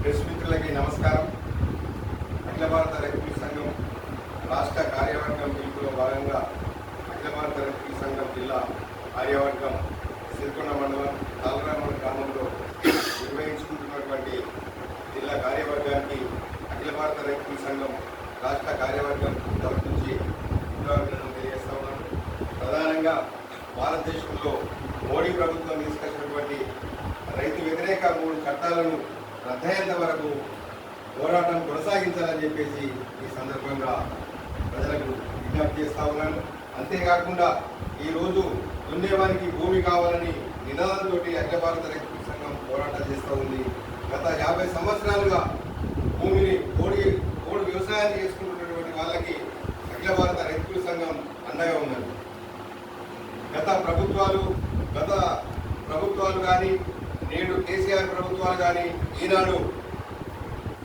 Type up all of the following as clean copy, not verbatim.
Press మిత్రులకి నమస్కారం. అఖిల భారత రైతు సంఘం రాష్ట్ర కార్యవర్గం పిలుపులో భాగంగా అఖిల భారత రైతు సంఘం జిల్లా కార్యవర్గం సిరికొండ మండలం తాళరామణ గ్రామంలో నిర్వహించుకుంటున్నటువంటి జిల్లా కార్యవర్గానికి అఖిల భారత రైతు సంఘం రాష్ట్ర కార్యవర్గం తరఫు నుంచి అభినందనలు తెలియజేస్తా ఉన్నాను. ప్రధానంగా భారతదేశంలో మోడీ ప్రభుత్వం తీసుకొచ్చినటువంటి రైతు వ్యతిరేక 3 చట్టాలను రద్దయ్యేంత వరకు పోరాటం కొనసాగించాలని చెప్పేసి ఈ సందర్భంగా ప్రజలకు విజ్ఞప్తి చేస్తా ఉన్నాను. అంతేకాకుండా ఈరోజు దున్నేవానికి భూమి కావాలని నినాదంతో అఖిల భారత రైతు సంఘం పోరాటం చేస్తూ ఉంది. గత 50 సంవత్సరాలుగా భూమిని పోడు వ్యవసాయాన్ని చేసుకుంటున్నటువంటి వాళ్ళకి అఖిల భారత రైతు సంఘం అండగా ఉన్నది. గత ప్రభుత్వాలు కానీ నేడు కేసీఆర్ ప్రభుత్వాలు కానీ ఈనాడు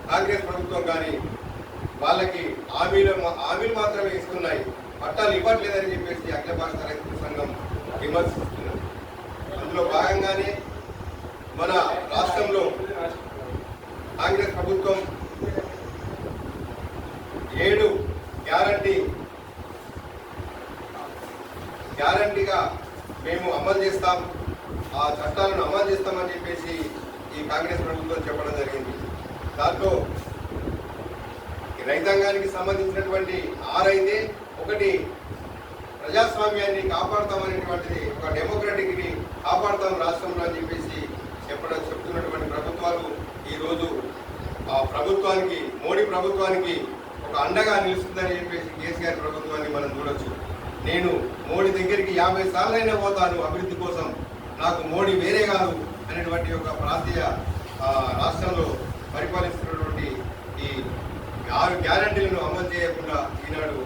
కాంగ్రెస్ ప్రభుత్వం కానీ వాళ్ళకి హామీలు మాత్రమే ఇస్తున్నాయి, పట్టాలు ఇవ్వట్లేదని చెప్పేసి అఖిల భారత రైతు సంఘం విమర్శిస్తున్నారు. అందులో భాగంగానే మన రాష్ట్రంలో కాంగ్రెస్ ప్రభుత్వం 7 గ్యారంటీగా మేము అమలు చేస్తాం, ఆ చట్టాలను అమలు చేస్తామని చెప్పేసి ఈ కాంగ్రెస్ ప్రభుత్వం చెప్పడం జరిగింది. దాంట్లో రైతాంగానికి సంబంధించినటువంటి 6 అయితే ఒకటి ప్రజాస్వామ్యాన్ని కాపాడుతామనేటువంటిది, ఒక డెమోక్రటిక్ని కాపాడుతాం రాష్ట్రంలో అని చెప్పేసి చెప్తున్నటువంటి ప్రభుత్వాలు ఈరోజు ఆ ప్రభుత్వానికి, మోడీ ప్రభుత్వానికి ఒక అండగా నిలుస్తుందని చెప్పేసి కేసీఆర్ ప్రభుత్వాన్ని మనం చూడొచ్చు. నేను మోడీ దగ్గరికి 50 సార్లైనా పోతాను అభివృద్ధి కోసం, నాకు మోడీ వేరే కాదు అనేటువంటి ఒక ప్రాంతీయ రాష్ట్రంలో పరిపాలిస్తున్నటువంటి ఈ 6 గ్యారంటీలను అమలు చేయకుండా ఈనాడు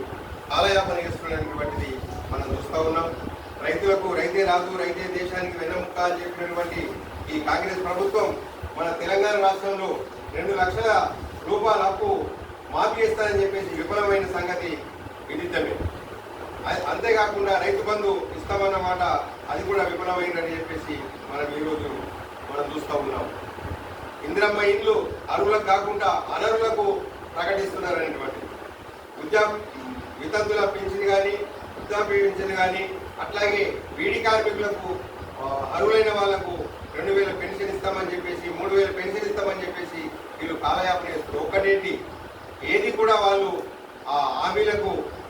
కాలయాపన చేస్తున్నటువంటిది మనం చూస్తూ ఉన్నాం. రైతులకు రైతే రాజు, రైతే దేశానికి వెన్నముక్క అని చెప్పినటువంటి ఈ కాంగ్రెస్ ప్రభుత్వం మన తెలంగాణ రాష్ట్రంలో 2 లక్షల రూపాయల అప్పు మాఫీ చేస్తారని చెప్పేసి విఫలమైన సంగతి విదితమే. అంతేకాకుండా రైతు బంధు ఇస్తామన్న మాట అది కూడా విఫలమైందని చెప్పేసి ఈరోజు మనం చూస్తూ ఉన్నాం. ఇందిరమ్మ ఇండ్లు అర్హులకు కాకుండా అనర్హులకు ప్రకటిస్తున్నారనేటువంటి వితంతుల పింఛన్ కానీ, వృద్ధాప్య పింఛన్ కానీ, అట్లాగే బీడీ కార్మికులకు అర్హులైన వాళ్లకు 2000 పెన్షన్ ఇస్తామని చెప్పేసి, 3000 పెన్షన్ ఇస్తామని చెప్పేసి వీళ్ళు కాలయాపన చేస్తారు. ఒక్కటేంటి ఏది కూడా వాళ్ళు ఆ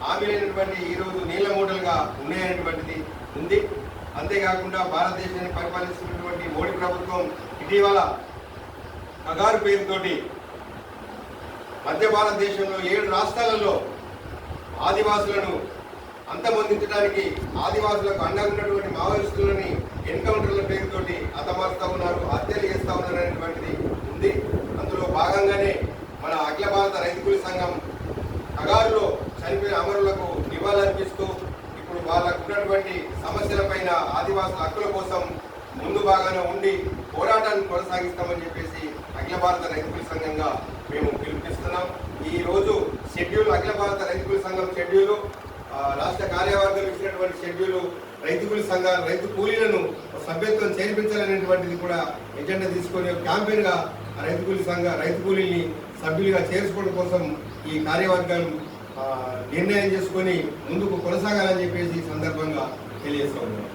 హామీలైనటువంటి ఈరోజు నీళ్ల మూటలుగా ఉన్నాయనేటువంటిది ఉంది. అంతేకాకుండా భారతదేశాన్ని పరిపాలిస్తున్నటువంటి మోడీ ప్రభుత్వం ఇటీవల కగారు పేరుతోటి మధ్య భారతదేశంలో 7 రాష్ట్రాలలో ఆదివాసులను అంతమొందించడానికి, ఆదివాసులకు అండగా ఉన్నటువంటి మావోయిస్టులని ఎన్కౌంటర్ల పేరుతోటి హతమారుస్తూ ఉన్నారు, హత్యలు చేస్తూ ఉన్నారు అనేటువంటిది ఉంది. అందులో భాగంగానే మన అఖిల భారత రైతు కూలీ సంఘం కగారులో చనిపోయిన అమరులకు నివాళులర్పిస్తూ ఇప్పుడు వాళ్ళకు ఉన్నటువంటి సమస్యలపైన, ఆదివాసుల హక్కుల కోసం ముందు భాగాన ఉండి పోరాటాన్ని కొనసాగిస్తామని చెప్పేసి అఖిల భారత రైతు కూలీ సంఘంగా మేము పిలుపునిస్తున్నాం. ఈరోజు షెడ్యూల్, అఖిల భారత రైతు కూలీ సంఘం షెడ్యూలు, రాష్ట్ర కార్యవర్గం ఇచ్చినటువంటి షెడ్యూలు రైతు కూలీలను సభ్యత్వం చేర్పించాలనేటువంటిది కూడా ఎజెండా తీసుకొని క్యాంపెయిన్గా రైతు కూలీని సభ్యులుగా చేర్చుకోవడం కోసం ఈ కార్యవర్గాలు నిర్ణయం చేసుకొని ముందుకు కొనసాగాలని చెప్పేసి ఈ సందర్భంగా తెలియజేస్తూ ఉన్నాం.